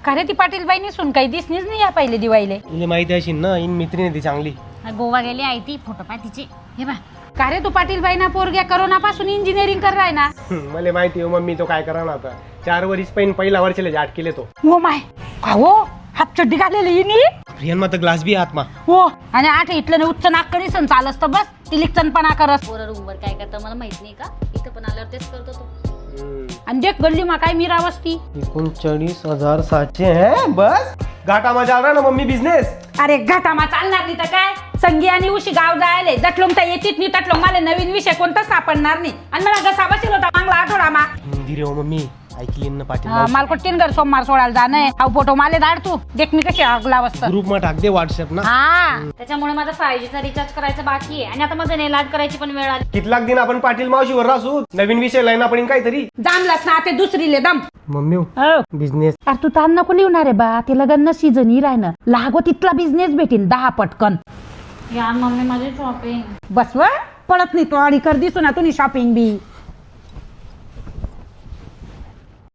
का रे ती पाटील बाई निसून काही दिसणीच नाही या पहिले दिवाळीले. तुला माहिती अशी ना इन मैत्रीण ती चांगली. गोवा गेली आहे ती, फोटो पाय तिचे. हे बा का रे तू पाटील बाई ना पोरग्या करोना पासून इंजिनिअरिंग कर राय ना. मला माहिती हो मम्मी तो काय करा ना आता 4 वर्ष पहिला वर्षाला जाट केले तो. हो माय का हो हाफ चड्डी घालेली हिनी. रियल मा तर ग्लास बी आत्मा. हो आणि 8 इथलं उच्च नाक करी सण चालस तर बस तिलिकचनपणा करस. पोरं रूमवर काय करतं मला माहित नाही का, इथं पण आल्यावर तेच करतो तो. आणि देख गल्ली मा काय मीरा वस्ती. 39,700 है बस. घाटा मा चाल रहा ना मम्मी बिझनेस. अरे घाटामा चालणार नाही तर काय. संगी आणि उशी गाव जायले जटलोंग तर येतीत नाही तटलोंग मला नवीन विषय कोणता सापडणार नाही. आणि मला घसा बसेल होता चांगला आठवडा मा. धीरे हो मम्मी ऐकली ना पाटील. माल कोटीन घर सोमवार सोडायला जाणं हा फोटो माले धाड तू देख मी कशी आगला वस्त. ग्रुप मा टाक दे व्हॉट्सअप ना. हा त्याच्यामुळे माझा 5G चा रिचार्ज करायचं बाकी आहे आणि आता माझं नेल आर्ट करायची पण वेळ आली. कितलाक दिन आपण पाटील मावशीवर राहू. नवीन विषय लाईना पडीन काहीतरी. जामलास ना ते दुसरीले दम. Mummy business. अरे तू ताण नको लिहून रे बा ते लग्न सीजन राहणं लागो तिथला बिझनेस भेटीन 10 पटकन. यार मम्मी माझी शॉपिंग. बस व पळत नाही तो अडी कर दिसू ना तुम्ही शॉपिंग बी.